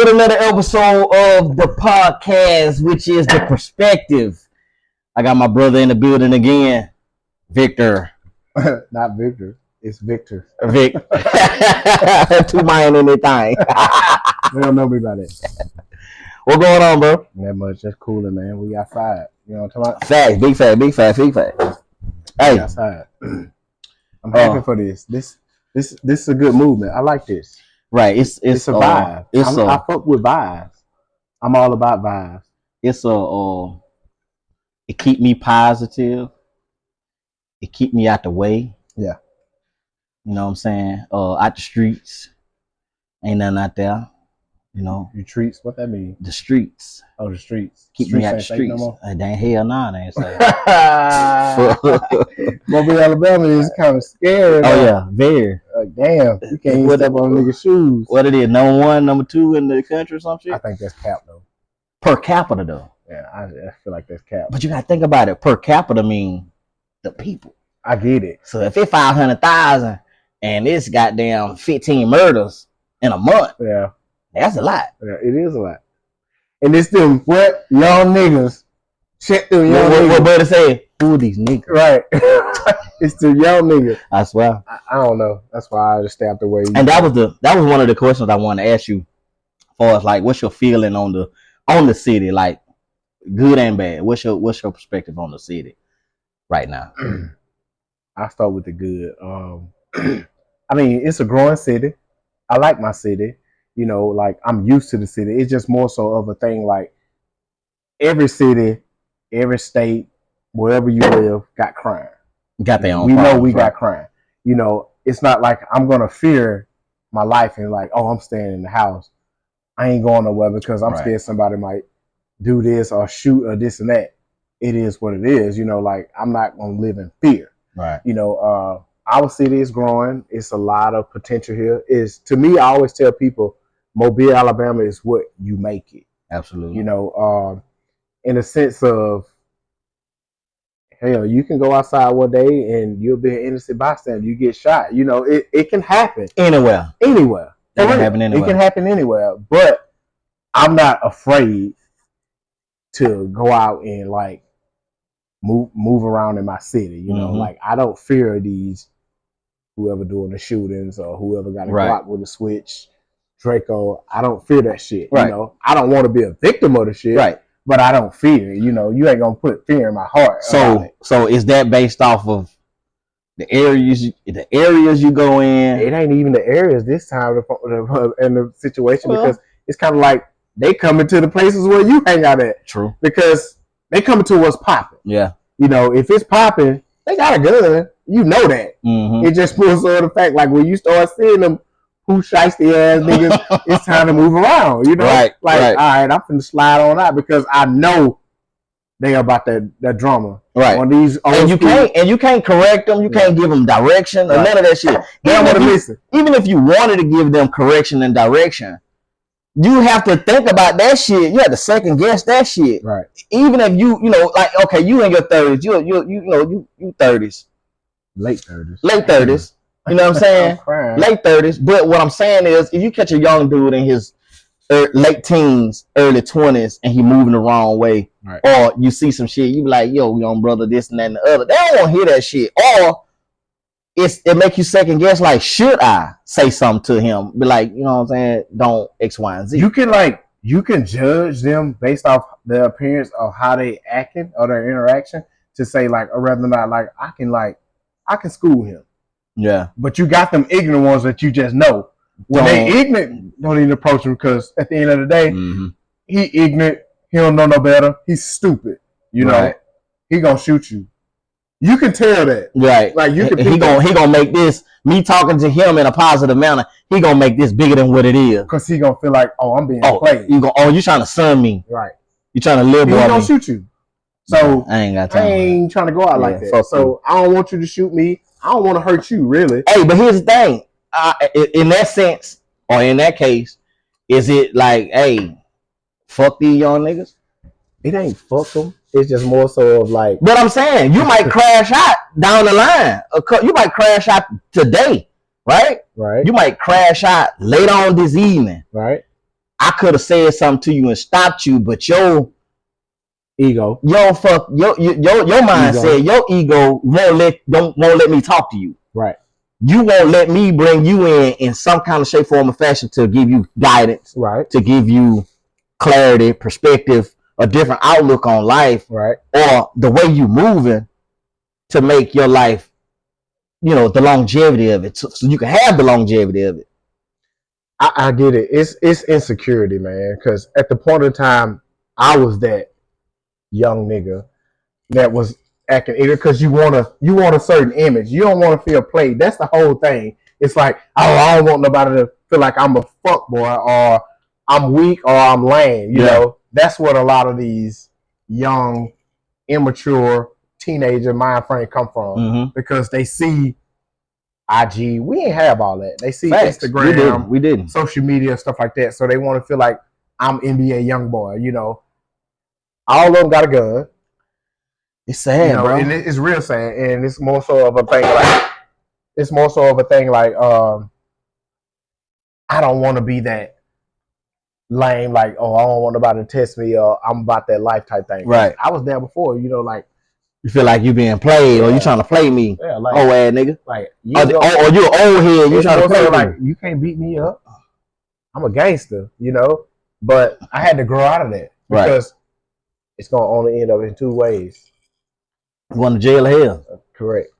with another episode of the podcast, which is The Perspective. I got my brother in the building again, Victor. Not Victor. It's Victor. Vick. Two mine in their thing. They don't know me by that. What going on, bro? That much. Just cooling, man. We outside. You know what I'm talking about? Facts, big fact, big fact, big fact. Hey. We outside. I'm happy for this. This is a good movement. I like this. Right. It's a vibe. I fuck with vibes. I'm all about vibes. It's it keep me positive. It keep me out the way. Yeah. You know what I'm saying? Out the streets. Ain't nothing out there. You know. You treats, what that mean? The streets. Oh, the streets. Keep me out the streets. No they ain't hell nah, they ain't say. Mobile, Alabama is kind of scary. Oh yeah, very. Damn, you can't even step on niggas' shoes. What it is? Number one, number two in the country or some shit? I think that's cap though. Per capita though. Yeah, I feel like that's cap. But you gotta think about it. Per capita mean the people. I get it. So if it's 500,000 and it's goddamn 15 murders in a month, yeah, that's a lot. Yeah, it is a lot. And it's them what young niggas. Check them young niggas. What brother say? Who are these niggas? Right. It's the young niggas. I swear. I don't know. That's why I just stay out the way. And that was one of the questions I wanted to ask you. For us, like, what's your feeling on the city, like good and bad? What's your perspective on the city right now? I start with the good. I mean, it's a growing city. I like my city. You know, like I'm used to the city. It's just more so of a thing like every city, every state, wherever you live, got crime. Got their own. We know we got crime. You know, it's not like I'm gonna fear my life and like, oh, I'm staying in the house. I ain't going nowhere because I'm scared somebody might do this or shoot or this and that. It is what it is. You know, like I'm not gonna live in fear. Right. You know, our city is growing. It's a lot of potential here. To me, I always tell people, Mobile, Alabama is what you make it. Absolutely. You know, in a sense of, hell, you can go outside one day and you'll be an innocent bystander. You get shot. You know, it can happen. Anywhere. It can happen anywhere. It can happen anywhere. But I'm not afraid to go out and like move around in my city. You know, like I don't fear these whoever doing the shootings or whoever got a Glock with a switch. Draco, I don't fear that shit. Right. You know, I don't want to be a victim of the shit. Right. But I don't fear. You know, you ain't gonna put fear in my heart. So is that based off of the areas you go in? It ain't even the areas this time in the situation because it's kind of like they coming to the places where you hang out at. True. Because they coming to what's popping. Yeah. You know, if it's popping, they got a gun. You know that. Mm-hmm. It just puts on the fact like when you start seeing them who shiesty ass niggas, it's time to move around, you know? Right, all right, I'm finna slide on out because I know they about that drama. Right. On these and you can't correct them, you can't give them direction or none of that shit. Even if you wanted to give them correction and direction, you have to think about that shit. You have to second guess that shit. Right. Even if you know, like, okay, you in your 30s, you 30s. Late 30s. Late 30s. You know what I'm saying? Late 30s. But what I'm saying is, if you catch a young dude in his late teens, early 20s, and he moving the wrong way, or you see some shit, you be like, yo, young brother, this and that and the other. They don't want to hear that shit. Or it make you second guess, like, should I say something to him? Be like, you know what I'm saying? Don't X, Y, and Z. You can judge them based off their appearance of how they acting or their interaction to say, like, or rather not, like, I can school him. Yeah. But you got them ignorant ones that you just know. When they ignorant, don't even approach him because at the end of the day, he ignorant, he don't know no better, he's stupid. You know, he gonna shoot you. You can tell that. Right. Like you can he gonna make this, me talking to him in a positive manner, he gonna make this bigger than what it is. Because he gonna feel like, oh, I'm being played. You trying to sun me. Right. You trying to live me. He gonna shoot you. So I ain't got time. I ain't trying to go out like that. So I don't want you to shoot me. I don't want to hurt you, really. Hey, but here's the thing. In that sense, or in that case, is it like, hey, fuck these young niggas? It ain't fuck them. It's just more so of like. But I'm saying, you might crash out down the line. You might crash out today, right? Right. You might crash out later on this evening. Right. I could have said something to you and stopped you, but your ego, your mindset, your ego won't let me talk to you. Right. You won't let me bring you in some kind of shape, form, or fashion to give you guidance, right? To give you clarity, perspective, a different outlook on life, right? Or the way you moving to make your life, the longevity of it, so you can have the longevity of it. I get it. It's insecurity, man. Because at the point of time, I was that young nigga that was acting ignorant because you want a certain image. You don't want to feel played. That's the whole thing. It's like, I don't want nobody to feel like I'm a fuck boy or I'm weak or I'm lame. You know, that's what a lot of these young, immature teenager mind frame come from because they see IG. We ain't have all that. They see Facts. Instagram, we didn't. Social media, stuff like that. So they want to feel like I'm NBA young boy. All of them got a gun. It's sad, bro. And it's real sad, and it's more so of a thing like I don't want to be that lame, like, oh, I don't want nobody to test me, or I'm about that life type thing. Right. I was there before, like you feel like you being played, or you trying to play me. Yeah, like, oh, ass nigga. Like, or you an old head, you trying to play me. Like, you can't beat me up. I'm a gangster, But I had to grow out of that because it's gonna only end up in two ways. Going to jail or hell. Correct.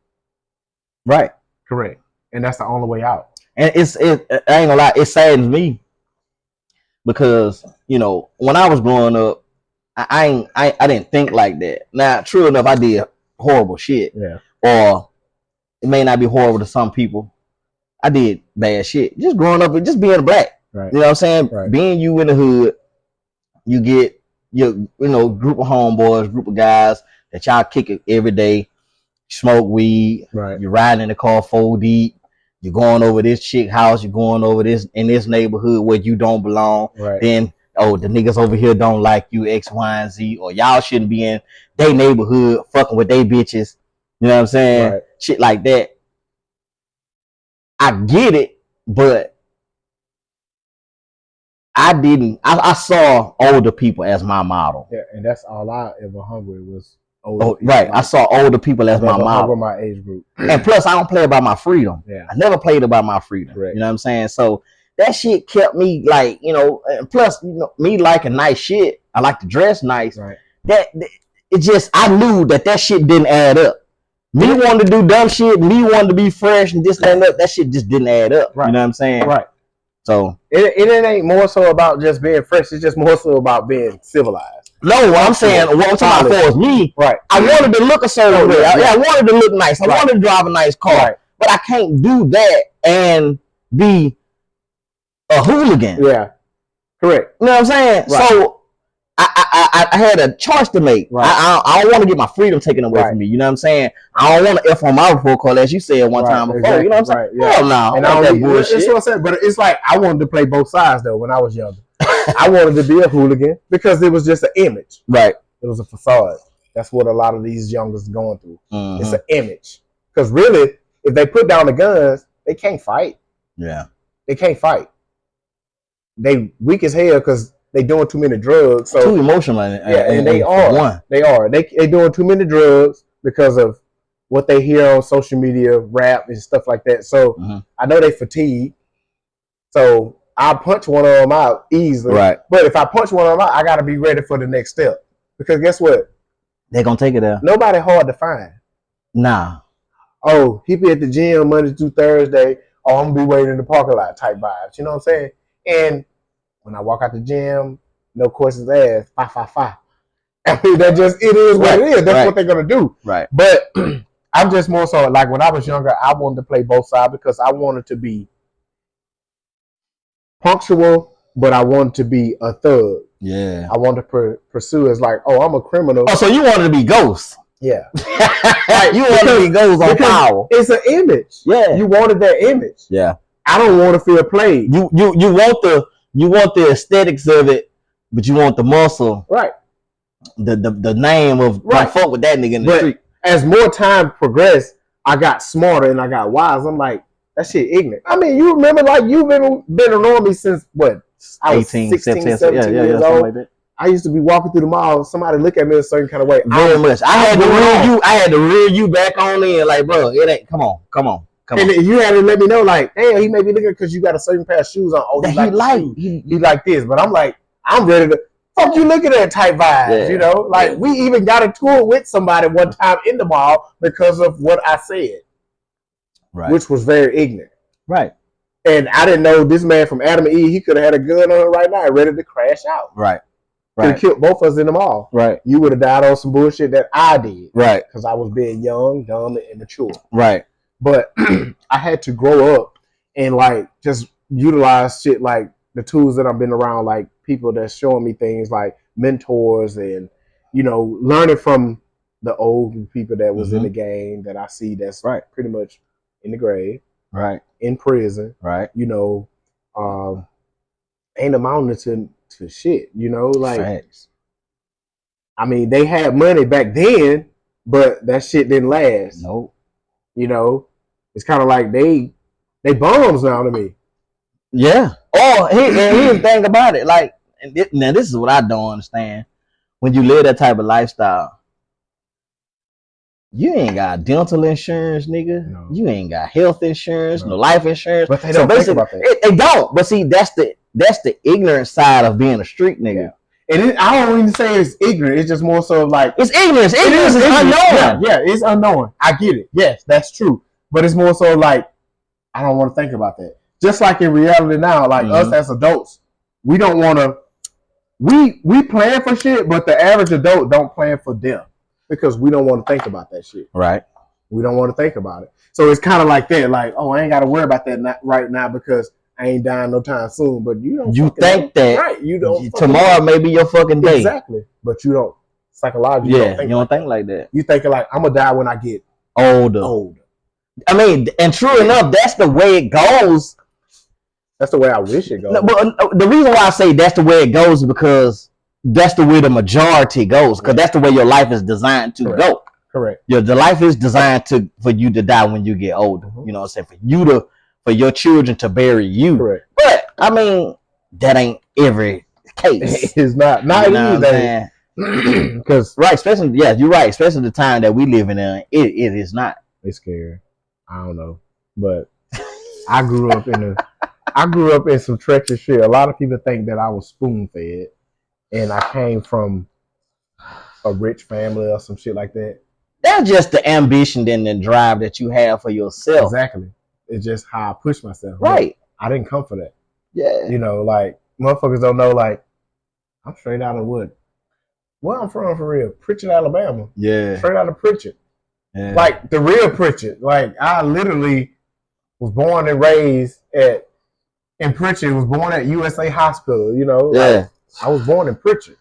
Right. Correct. And that's the only way out. And I ain't gonna lie, it saddens me because when I was growing up, I didn't think like that. Now, true enough, I did horrible shit. Yeah. Or it may not be horrible to some people. I did bad shit. Just growing up and just being a black. Right. You know what I'm saying? Right. Being you in the hood, you get your group of homeboys, group of guys that y'all kick it every day, smoke weed, right. You're riding in the car 4 deep, you're going over this chick house, you're going over this in this neighborhood where you don't belong. Right. Then, the niggas over here don't like you, X, Y, and Z, or y'all shouldn't be in their neighborhood fucking with they bitches. You know what I'm saying? Right. Shit like that. I get it, but I saw older people as my model. Yeah, and that's all I ever hung with was older people. Right. I saw older people as my model. My age group. And plus, I don't play about my freedom. Yeah. I never played about my freedom. Right. You know what I'm saying? So that shit kept me like, and plus, me liking nice shit. I like to dress nice. Right. I knew that shit didn't add up. Me wanting to do dumb shit, me wanting to be fresh and this and that shit just didn't add up. Right. You know what I'm saying? Right. So it ain't more so about just being fresh. It's just more so about being civilized. No, what I'm saying, what I'm talking about for is me. Right. I wanted to look a certain way. I wanted to look nice. I right. wanted to drive a nice car. Right. But I can't do that and be a hooligan. Yeah. Correct. You know what I'm saying? Right. So I had a choice to make. Right. I don't want to get my freedom taken away from me. You know what I'm saying? I don't want to F on my report card, as you said one time before. Exactly. You know what I'm saying? Yeah. Hell no. And that bullshit. That's what I said. But it's like I wanted to play both sides though when I was younger. I wanted to be a hooligan because it was just an image. Right. It was a facade. That's what a lot of these youngers going through. Mm-hmm. It's an image. Because really, if they put down the guns, they can't fight. Yeah. They can't fight. They weak as hell because they doing too many drugs. So too emotional. And they are. They are. They doing too many drugs because of what they hear on social media, rap and stuff like that. So I know they fatigue. So I'll punch one of them out easily. Right. But if I punch one of them out, I got to be ready for the next step. Because guess what? They're going to take it there. Nobody hard to find. Nah. Oh, he be at the gym Monday through Thursday. Oh, I'm going to be waiting in the parking lot type vibes. You know what I'm saying? And when I walk out the gym, no questions asked. Fa. I mean, it is what it is. That's what they're going to do. Right. But I'm just more so, like when I was younger, I wanted to play both sides because I wanted to be punctual, but I wanted to be a thug. Yeah. I wanted to pursue as like, oh, I'm a criminal. Oh, so you wanted to be Ghost. Yeah. You wanted to be Ghost on power. It's an image. Yeah. You wanted that image. Yeah. I don't want to feel played. You want the aesthetics of it, but you want the muscle. Right. The name of my fuck with that nigga in the street. As more time progressed, I got smarter and I got wise. I'm like, that shit ignorant. I mean, you remember like you've been around me since what? I was 16, 17 years old. Like that. I used to be walking through the mall. Somebody look at me a certain kind of way. Very much. I had to reel you back on in. Like, bro, it ain't. Come on. And you had to let me know, like, hey, he may be looking because you got a certain pair of shoes on. Oh, he like this. But I'm like, I'm ready to. Fuck you looking at type vibes, you know? Like, we even got a tour with somebody one time in the mall because of what I said. Right. Which was very ignorant. Right. And I didn't know this man from Adam and Eve, he could have had a gun on him right now and ready to crash out. Right. Could have killed both of us in the mall. Right. You would have died on some bullshit that I did. Right. Because I was being young, dumb, and immature. Right. But I had to grow up and, like, just utilize shit like the tools that I've been around, like people that's showing me things like mentors and, you know, learning from the old people that was in the game that I see that's pretty much in the grave. Right. In prison. Right. You know, ain't amounting to shit, you know, like facts. I mean, they had money back then, but that shit didn't last. Nope. You know, it's kind of like they bums now to me. Yeah. Oh, here's the thing about it. Like, now this is what I don't understand. When you live that type of lifestyle, you ain't got dental insurance, nigga. No. You ain't got health insurance, no life insurance. But they don't think about that. They don't. But see, that's the ignorant side of being a street nigga. Yeah. And I don't even say it's ignorant. It's just more so like it's ignorance. Ignorance is unknown. Yeah, it's unknown. I get it. Yes, that's true. But it's more so like I don't want to think about that. Just like in reality now, like us as adults, we don't want to. We plan for shit, but the average adult don't plan for them because we don't want to think about that shit. Right. We don't want to think about it. So it's kind of like that. Like, oh, I ain't got to worry about that right now because I ain't dying no time soon. But you don't. You think that right? You don't. Tomorrow may be your fucking day. Exactly. But you don't psychologically. Yeah, you don't think like that. You thinking like I'm gonna die when I get older. I mean, and true enough, that's the way it goes. That's the way I wish it goes. No, but the reason why I say that's the way it goes is because that's the way the majority goes. Because that's the way your life is designed to go. Correct. The life is designed for you to die when you get older. You know what I'm saying? For your children to bury you. Correct. But I mean, that ain't every case. It's not either. Because especially you're right. Especially the time that we live in, it is not. It's scary. I don't know, but I grew up in some treacherous shit. A lot of people think that I was spoon fed, and I came from a rich family or some shit like that. That's just the ambition and the drive that you have for yourself. Exactly. It's just how I push myself. Right. But I didn't come for that. Yeah. You know, like motherfuckers don't know. Like I'm straight out of Wood. Where I'm from for real? Pritchard, Alabama. Yeah. Straight out of Pritchard. Yeah. Like the real Pritchard. Like I literally was born and raised in Pritchard. Was born at USA Hospital. You know. Yeah. Like, I was born in Pritchard,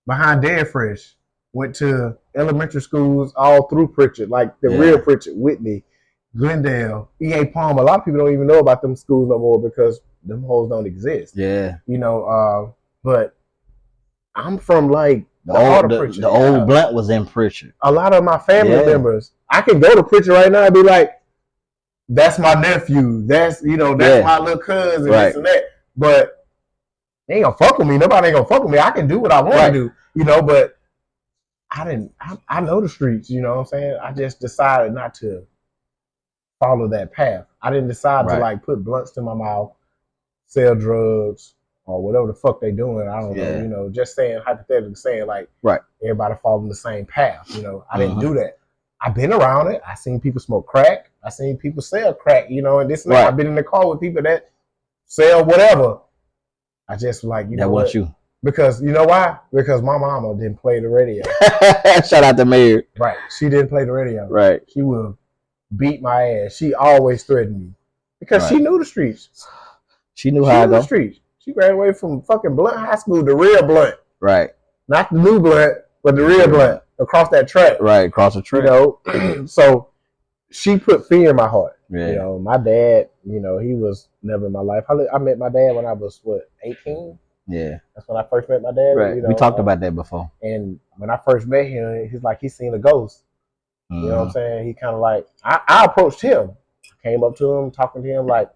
behind Dead Fresh. Went to elementary schools all through Pritchard, like the real Pritchard, Whitney, Glendale, E.A. Palmer. A lot of people don't even know about them schools no more because them hoes don't exist. Yeah. You know, but I'm from like the old Blunt was in Pritchard. A lot of my family members, I can go to Pritchard right now and be like, that's my nephew. That's my little cousin, this and that. But they ain't gonna fuck with me. Nobody ain't gonna fuck with me. I can do what I want to do, you know, but I know the streets, you know what I'm saying? I just decided not to follow that path. I didn't decide to like put blunts to my mouth, sell drugs, or whatever the fuck they doing. I don't know, you know, just saying, hypothetically saying like everybody following the same path, you know. I didn't do that. I've been around it. I seen people smoke crack. I seen people sell crack, you know, and this and that. I've been in the car with people that sell whatever. I just like, you know what? That was you. Because you know why? Because my mama didn't play the radio. Shout out to Mayor. Right. She didn't play the radio. Right. She would beat my ass. She always threatened me. Because she knew the streets. She knew how to go. The streets. She graduated from fucking Blunt High School, the real Blunt. Right. Not the new Blunt, but the real Blunt. Across that track. Right, across the track. You know? So she put fear in my heart. Yeah. You know, my dad, you know, he was never in my life. I met my dad when I was, 18? Yeah. That's when I first met my dad. Right. You know, we talked about that before. And when I first met him, he's seen a ghost. You know what I'm saying? He kind of like, I approached him. Came up to him, talking to him like,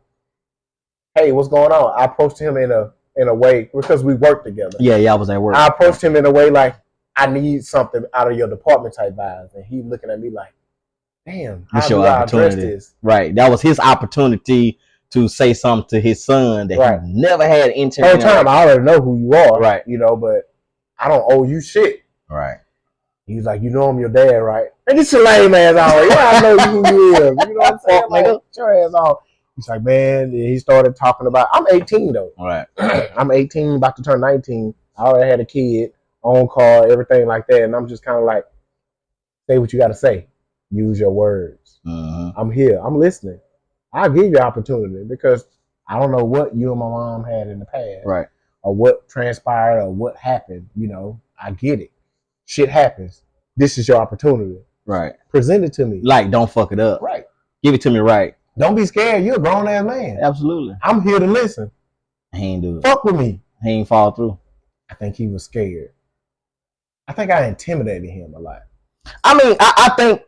hey, what's going on? I approached him in a in a way because we worked together. Yeah, I was at work. I approached him in a way like, I need something out of your department type vibes, and he looking at me like, damn, how do I address this? Right, that was his opportunity to say something to his son that he never had interest in. Whole time, I already know who you are, right? You know, but I don't owe you shit, right? He's like, you know I'm your dad, right? And this is lame ass always. Yeah, I know who you is. You know what I'm saying? Like, get your ass off. He's like, man, and he started talking about, I'm 18 though. Right. I'm 18, about to turn 19. I already had a kid, own car, everything like that. And I'm just kind of like, say what you got to say. Use your words. I'm here. I'm listening. I'll give you opportunity because I don't know what you and my mom had in the past. Right. Or what transpired or what happened. You know, I get it. Shit happens. This is your opportunity. Right. Present it to me. Like, don't fuck it up. Right. Give it to me right. Don't be scared. You're a grown ass man. Absolutely. I'm here to listen. He ain't do it. Fuck with me. He ain't fall through. I think he was scared. I think I intimidated him a lot. I mean, I think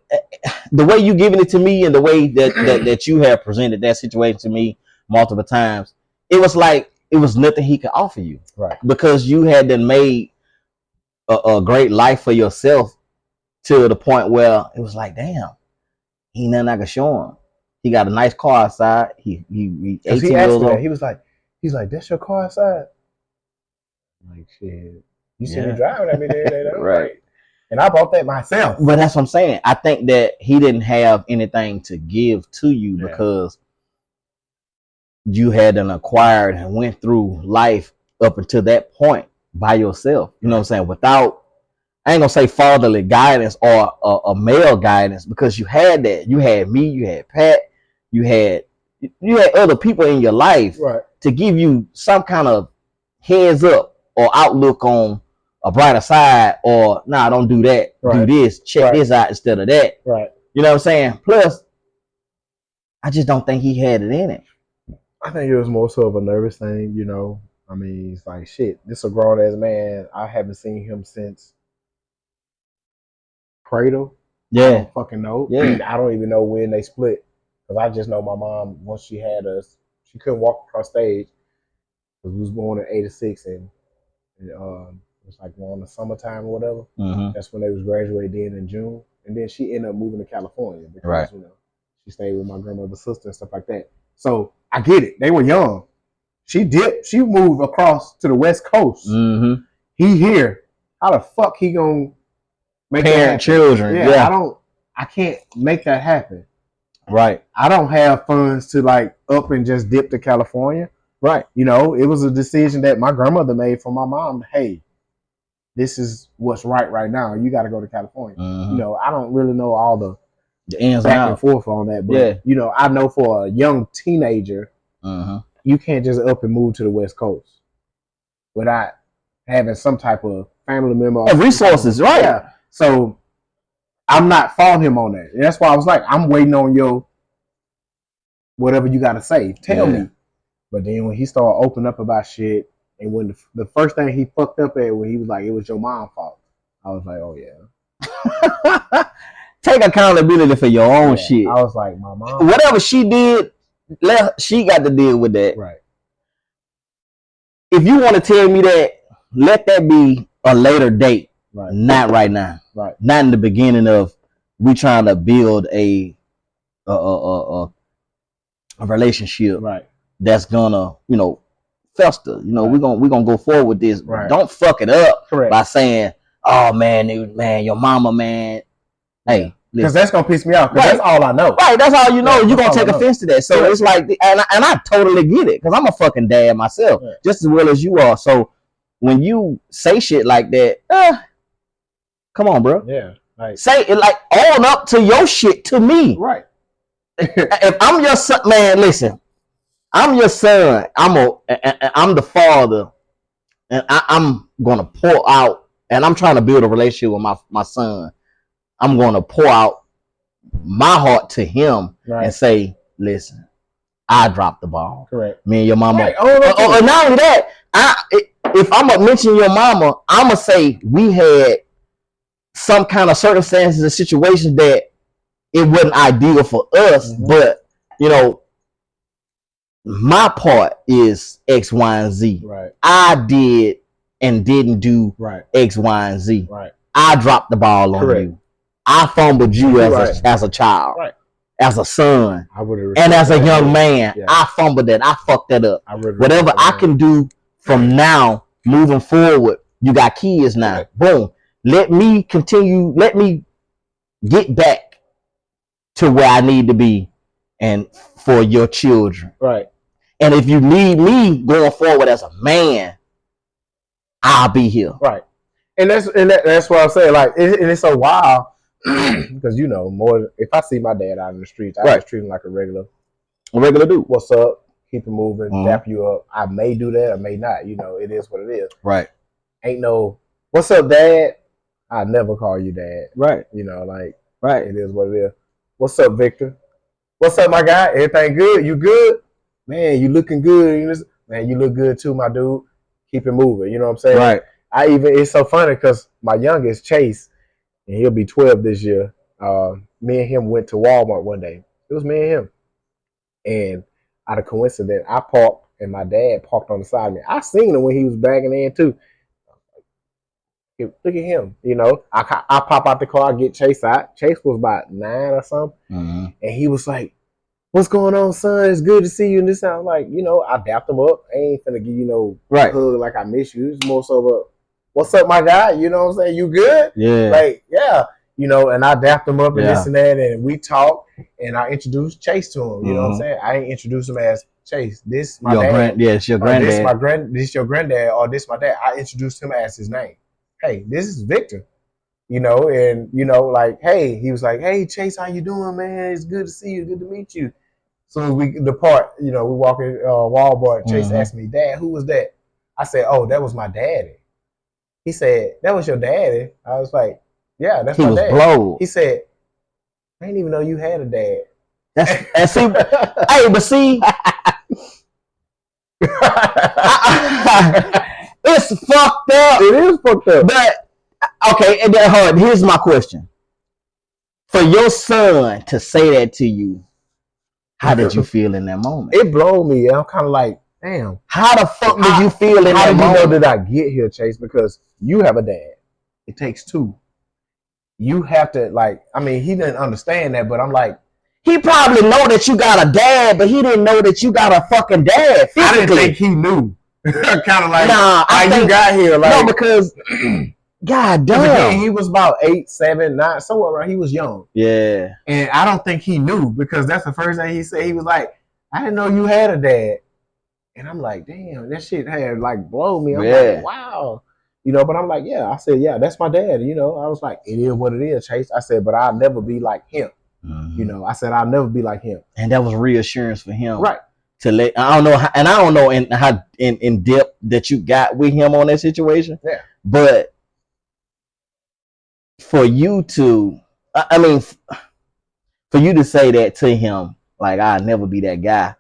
the way you giving it to me and the way that you have presented that situation to me multiple times, it was like it was nothing he could offer you. Right. Because you had then made a great life for yourself to the point where it was like, damn, he ain't nothing I could show him. He got a nice car outside. He 18 years old. He was like, that's your car outside? I'm like, shit. You see me driving at me there. Right. And I bought that myself. But that's what I'm saying. I think that he didn't have anything to give to you because you had acquired and went through life up until that point by yourself. You know what I'm saying? Without, I ain't gonna say fatherly guidance or a male guidance, because you had that. You had me, you had Pat, you had other people in your life to give you some kind of heads up or outlook on a brighter side, or nah, don't do that. Do this. Check this out instead of that. Right. You know what I'm saying? Plus, I just don't think he had it in it. I think it was more so of a nervous thing, you know. I mean, it's like, shit, this is a grown ass man. I haven't seen him since cradle. Yeah. I don't fucking know. Yeah. I don't even know when they split. Because I just know my mom, once she had us, she couldn't walk across stage. Because we was born in 86 and it was like on the summertime or whatever. Mm-hmm. That's when they was graduated in June. And then she ended up moving to California because, you know, she stayed with my grandmother's sister and stuff like that. So I get it. They were young. She dipped. She moved across to the West Coast. Mm-hmm. He here. How the fuck he gonna make parent children? Yeah, I can't make that happen. Right. I don't have funds to like up and just dip to California. Right. You know, it was a decision that my grandmother made for my mom. Hey, this is what's right now. You got to go to California. Mm-hmm. You know, I don't really know all the ins back and forth on that, but you know, I know for a young teenager, you can't just up and move to the West Coast without having some type of family member and resources, right? Yeah. So I'm not faulting him on that. And that's why I was like, I'm waiting on your whatever you got to say. Tell me. But then when he started opening up about shit, and when the first thing he fucked up at, when he was like, it was your mom's fault, I was like, oh yeah. Take accountability for your own shit. I was like, my mom. Whatever she did, she got to deal with that. Right. If you want to tell me that, let that be a later date. Right. Not right now. Right. Not in the beginning of we trying to build a relationship. Right. That's gonna, you know, fester. You know, we're gonna go forward with this. Right. Don't fuck it up. Correct. By saying, oh man, your mama, man. Hey, because that's gonna piss me off. Because that's all I know. Right, that's all you know. You're gonna take offense to that. So it's like, and I totally get it, because I'm a fucking dad myself, just as well as you are. So when you say shit like that, come on, bro. Yeah. Right. Say it, like, own up to your shit to me. Right. If I'm your son, man, listen. I'm your son. I'm the father, and I'm gonna pour out, and I'm trying to build a relationship with my son. I'm gonna pour out my heart to him and say, listen, I dropped the ball. Correct. Me and your mama. Right. Or not only that, if I'm gonna mention your mama, I'm gonna say we had some kind of circumstances and situations that it wasn't ideal for us, but you know, my part is X, Y, and Z. Right. I did and didn't do X, Y, and Z. Right. I dropped the ball on you. I fumbled you as a child, as a son, and as a young man. Yeah. I fumbled that. I fucked that up. Whatever I can do from now moving forward, you got kids now. Right. Boom. Let me continue. Let me get back to where I need to be, and for your children. Right. And if you need me going forward as a man, I'll be here. Right. And that's what I'm saying. Like, it's so wild because more. If I see my dad out in the streets, I just treat him like a regular dude. What's up? Keep it moving. Dap you up. I may do that. I may not. It is what it is. Right. Ain't no what's up, dad. I never call you dad. Right. Right. It is what it is. What's up, Victor? What's up, my guy? Everything good? You good? Man, you looking good. Man, you look good too, my dude. Keep it moving. You know what I'm saying? Right. It's so funny because my youngest, Chase, and he'll be 12 this year. Me and him went to Walmart one day. It was me and him. And out of coincidence, I parked and my dad parked on the side of me. I seen him when he was bagging in too. Look at him. I pop out the car, get Chase out. Chase was about 9 or something. Mm-hmm. And he was like, what's going on, son? It's good to see you. And this sounds like, I dapped him up. I ain't finna give you a hug like I miss you. It's more so of what's up, my guy? You know what I'm saying? You good? Yeah. Like, yeah. And I dapped him up and this and that. And we talked and I introduced Chase to him. You know what I'm saying? I ain't introduced him as Chase. This my dad. It's your granddad. This your granddad or this my dad. I introduced him as his name. Hey, this is Victor. Like, hey, he was like, hey, Chase, how you doing, man? It's good to see you. Good to meet you. So we depart, we walk in Walmart. Chase asked me, Dad, who was that? I said, oh, that was my daddy. He said, that was your daddy? I was like, yeah, that's my dad. Blowed. He said, I didn't even know you had a dad. Hey, but see, it's fucked up. It is fucked up. But okay, and here's my question: for your son to say that to you, how did you feel in that moment? It blew me. I'm kind of like, damn. How the fuck did you feel in that moment? How did you know that I get here, Chase? Because you have a dad. It takes two. You have to he didn't understand that, but I'm like, he probably know that you got a dad, but he didn't know that you got a fucking dad. Physically. I didn't think he knew. Kind of like, you got here. Like, no, because God damn, he was about 8, 7, 9, somewhere around. He was young. Yeah, and I don't think he knew because that's the first thing he said. He was like, "I didn't know you had a dad," and I'm like, "Damn, that shit had blown me." I'm like, "Wow." But I'm like, yeah. I said, yeah, that's my dad. I was like, it is what it is, Chase. I said, but I'll never be like him. Mm-hmm. I said, I'll never be like him. And that was reassurance for him. Right. To let, I don't know how in depth that you got with him on that situation. Yeah. But for you to, for you to say that to him, like, I'll never be that guy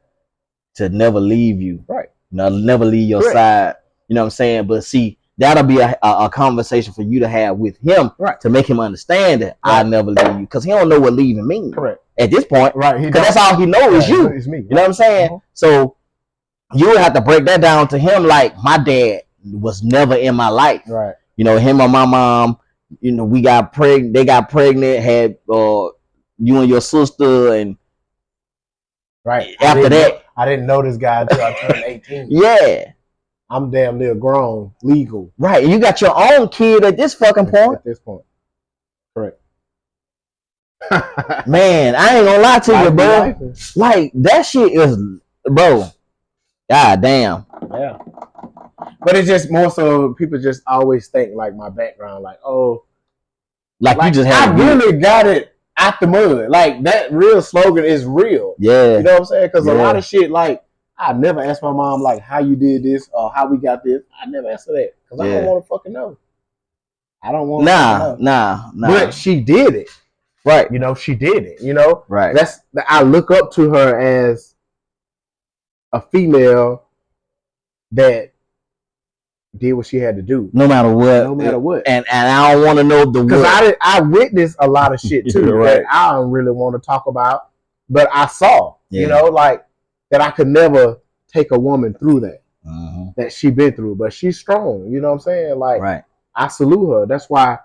to never leave you. Right. Never leave your side. You know what I'm saying? But see, that'll be a conversation for you to have with him, to make him understand that I'll never leave you, because he don't know what leaving means. Correct. At this point, right? Because that's all he knows is you. It's me. You know what I'm saying? Mm-hmm. So you would have to break that down to him. Like, my dad was never in my life. Right. Him and my mom. We got pregnant. They got pregnant. Had you and your sister, and after that, I didn't know this guy until I turned 18. Yeah. I'm damn near grown, legal. Right. You got your own kid at this fucking point. At this point. Correct. Man, I ain't gonna lie to you, bro. Like, that shit is, bro. God damn. Yeah. But it's just more so people just always think like my background, like, oh. Like you just have. I really got it out the mud. Like, that real slogan is real. Yeah. You know what I'm saying? Because a lot of shit, like, I never asked my mom, like, how you did this or how we got this. I never answer that because I don't want to fucking know. I don't want to know. Nah. But she did it. Right. She did it, Right. I look up to her as a female that did what she had to do. No matter what. And I don't want to know the because I witnessed a lot of shit too that I don't really want to talk about. But I saw, like, that I could never take a woman through that. That she been through, but she's strong. You know what I'm saying? Like, right. I salute her. That's why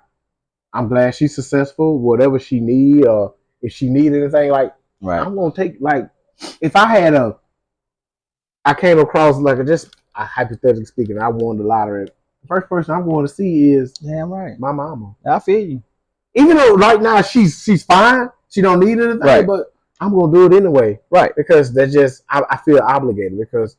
I'm glad she's successful. Whatever she need, or if she need anything, like, I'm gonna take. Like, if I came across like hypothetically speaking, I won the lottery. The first person I'm going to see is my mama. I feel you. Even though right now she's fine, she don't need anything, but I'm gonna do it anyway, right? Because that's just I feel obligated because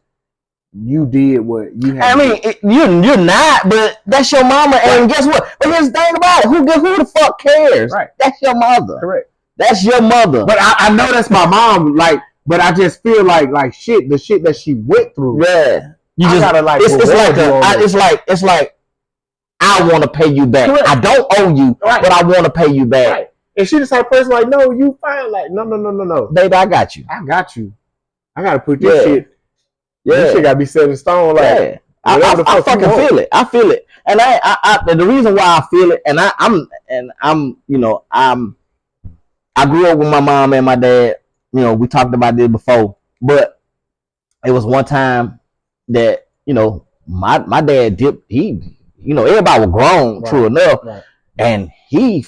you did what you had. I mean, you're not, but that's your mama, and guess what? But here's the thing about it: who the fuck cares? Right? That's your mother. Correct. That's your mother. But I know that's my mom. Like, but I just feel like shit. The shit that she went through. Yeah. You just gotta like. It's like I want to pay you back. Correct. I don't owe you, but I want to pay you back. Right. And she just like person like, no, you fine. Like, no, baby, I got you. I gotta put this shit. Yeah, this shit gotta be set in stone. Like, I fucking feel it. I feel it, and the reason why I feel it, and I'm, you know, I grew up with my mom and my dad. You know, we talked about this before, but it was one time that, you know, my dad dipped. You know, everybody was grown, true enough, and he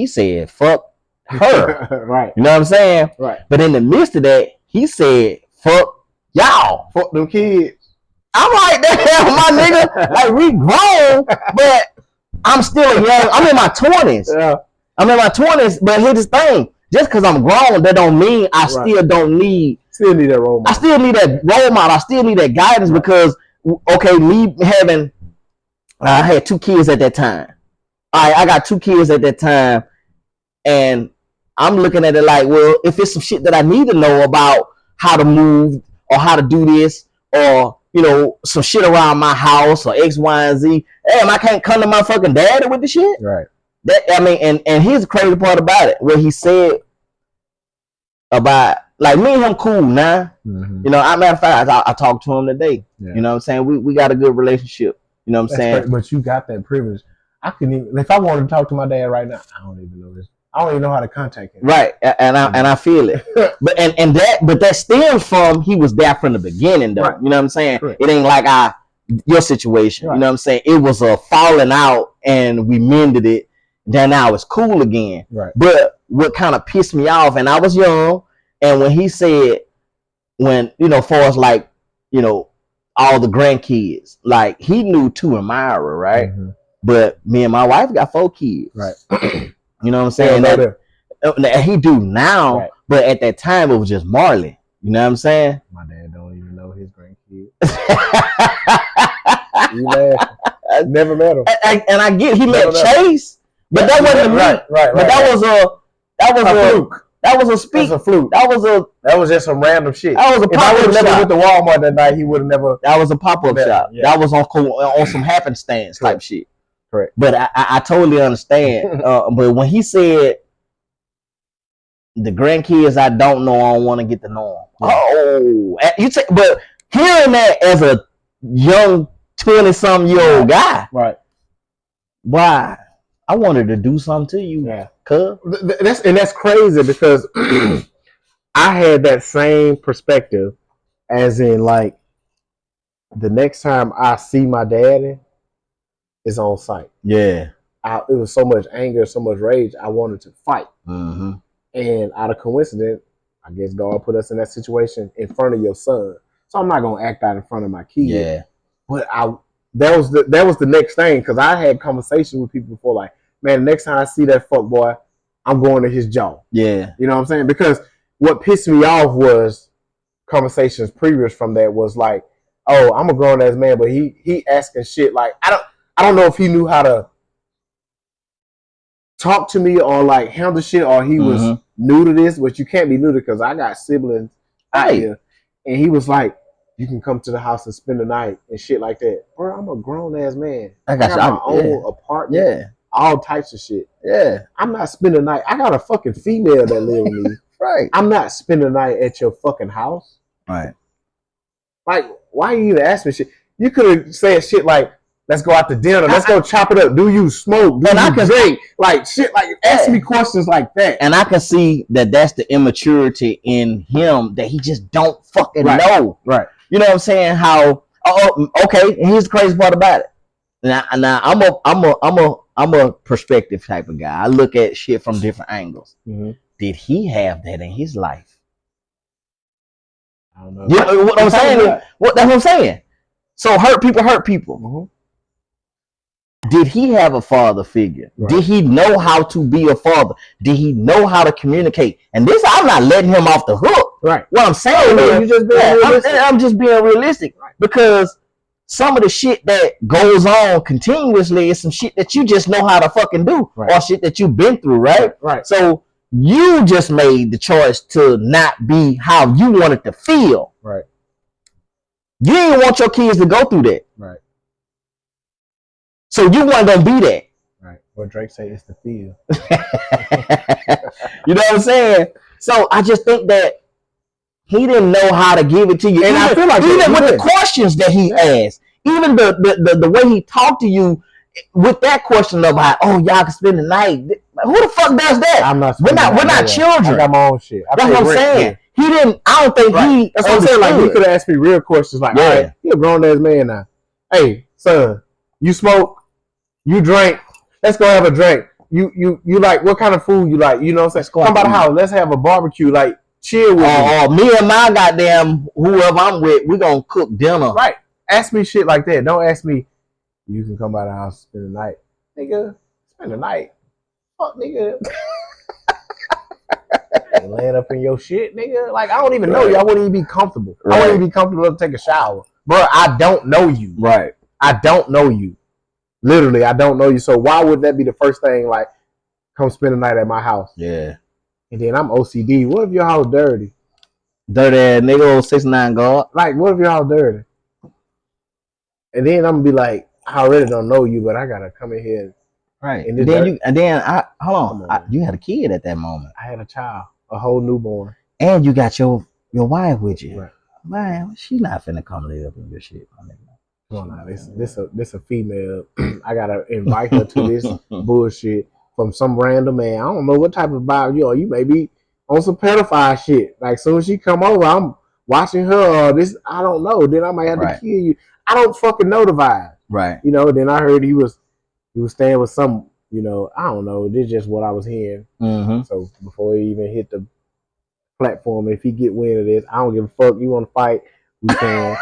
said, "Fuck her," right? You know what I'm saying? Right. But in the midst of that, he said, "Fuck y'all, fuck them kids." I'm like, damn, my nigga, like we grown, but I'm still young. I'm in my 20s. Yeah. I'm in my 20s, but here's the thing: just because I'm grown, that don't mean I still don't need. Still need that role model. I still need that role model. I still need that guidance because, okay, me having, I had 2 kids at that time. I got 2 kids at that time, and I'm looking at it like, well, if it's some shit that I need to know about how to move or how to do this, or, you know, some shit around my house or X, Y, and Z, damn, I can't come to my fucking daddy with the shit. Right. That, I mean, and here's the crazy part about it, where he said about, like, me and him cool now. You know, matter of fact, I talked to him today. Yeah. You know what I'm saying? We got a good relationship. You know what I'm saying? Crazy, but you got that privilege. I couldn't even, if I wanted to talk to my dad right now, I don't even know this. I don't even know how to contact him. Right, and I feel it. but that stems from he was there from the beginning, though. Right. You know what I'm saying? Right. It ain't like your situation. Right. You know what I'm saying? It was a falling out, and we mended it. Then now it's cool again. Right. But what kind of pissed me off, and I was young, and when he said, when, you know, for us, like, you know, all the grandkids, like, he knew 2 in Myra, right? But me and my wife got 4 kids. Right. You know what I'm saying? That he do now, but at that time it was just Marley. You know what I'm saying? My dad don't even know his grandkids. You laugh. I never met him. And I get he met Chase, but that wasn't right. But that was a fluke. That was a speak. That was a fluke. That was just some random shit. That was a pop-up shop. If I would have never went to Walmart that night, he would have never. That was a pop-up shop. Yeah. That was on some happenstance type shit. Correct. But I totally understand. But when he said the grandkids I don't know, I don't want to get to know them. Oh, but hearing that as a young 20-something-year-old guy, right? Why? I wanted to do something to you, cuz. That's crazy because I had that same perspective, as in, like, the next time I see my daddy is on sight. Yeah. It was so much anger, so much rage. I wanted to fight. And out of coincidence, I guess God put us in that situation in front of your son. So I'm not gonna act out in front of my kid. Yeah. But that was the next thing, because I had conversations with people before, like, man, next time I see that fuck boy, I'm going to his jaw. Yeah. You know what I'm saying? Because what pissed me off was conversations previous from that was like, oh, I'm a grown ass man, but he asking shit like, I don't know if he knew how to talk to me or like handle shit, or he was new to this, which you can't be new to, because I got siblings out here. And he was like, you can come to the house and spend the night and shit like that. Bro, I'm a grown ass man. I got my own apartment. Yeah. All types of shit. Yeah. I'm not spending the night. I got a fucking female that live with me. Right. I'm not spending the night at your fucking house. Right. Like, why you even ask me shit? You could have said shit like, Let's go out to dinner. Let's go chop it up. Do you smoke? Do you drink? Like shit. Like ask me questions like that. And I can see that that's the immaturity in him that he just don't fucking know. Right. You know what I'm saying? How? Oh, okay. And here's the crazy part about it. Now I'm a perspective type of guy. I look at shit from different angles. Mm-hmm. Did he have that in his life? I don't know. You know what I'm saying? That's what I'm saying. So hurt people hurt people. Mm-hmm. Did he have a father figure? Right. Did he know how to be a father? Did he know how to communicate? And this, I'm not letting him off the hook. Right. What I'm saying is, I'm just being realistic. Right. Because some of the shit that goes on continuously is some shit that you just know how to fucking do, right, or shit that you've been through, right? Right. So you just made the choice to not be how you wanted to feel. Right. You didn't want your kids to go through that. Right. So you weren't gonna be that. Right. What Drake say is the feel. You know what I'm saying? So I just think that he didn't know how to give it to you. And I feel like even with the questions that he asked, even the way he talked to you with that question about, oh, y'all can spend the night. Who the fuck does that? I'm not. We're not children. I got my own shit. That's what I'm saying. He didn't. I don't think he. That's what I'm saying. Like he could have asked me real questions. Like, all right, you're a grown ass man now. Hey, son, you smoke? You drink? Let's go have a drink. You like what kind of food you like? You know what I'm saying? Come by the house. Let's have a barbecue. Like chill with me. Me and my goddamn whoever I'm with, we gonna cook dinner. Right. Ask me shit like that. Don't ask me. You can come by the house and spend the night, nigga. Spend the night. Fuck, nigga. Laying up in your shit, nigga. Like I don't even know you. I wouldn't even be comfortable. Right. I wouldn't even be comfortable to take a shower, bro. I don't know you. Right. I don't know you. Literally, I don't know you. So why would that be the first thing? Like, come spend the night at my house. Yeah. And then I'm OCD. What if your house dirty? Dirty ass nigga, 6'9" guard. Like, what if your house dirty? And then I'm gonna be like, I already don't know you, but I gotta come in here. Right. And then hold on. You had a kid at that moment. I had a child, a whole newborn. And you got your wife with you. Right. Man, she not finna come live up in your shit. Come on now, this a female. I gotta invite her to this bullshit from some random man. I don't know what type of vibe you are. You may be on some pedophile shit. Like soon as she come over, I'm watching her. This I don't know. Then I might have to kill you. I don't fucking know the vibe. Right. You know. Then I heard he was staying with some. You know. I don't know. This is just what I was hearing. Mm-hmm. So before he even hit the platform, if he get wind of this, I don't give a fuck. You want to fight? We can.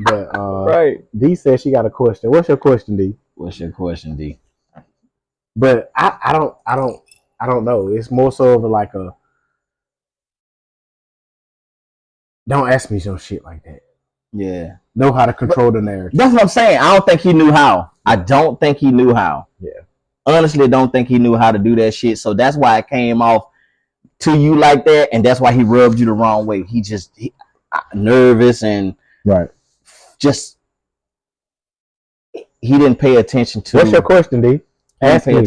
But right. D said she got a question. What's your question, D? What's your question, D? But I don't know. It's more so of like a don't ask me some shit like that. Yeah. Know how to control the narrative. That's what I'm saying. I don't think he knew how. I don't think he knew how. Yeah. Honestly, don't think he knew how to do that shit. So that's why it came off to you like that, and that's why he rubbed you the wrong way. He nervous and right. Just he didn't pay attention to. What's your question, D? Ask me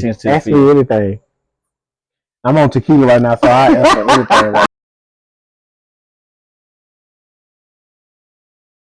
anything. I'm on tequila right now, so I answer anything.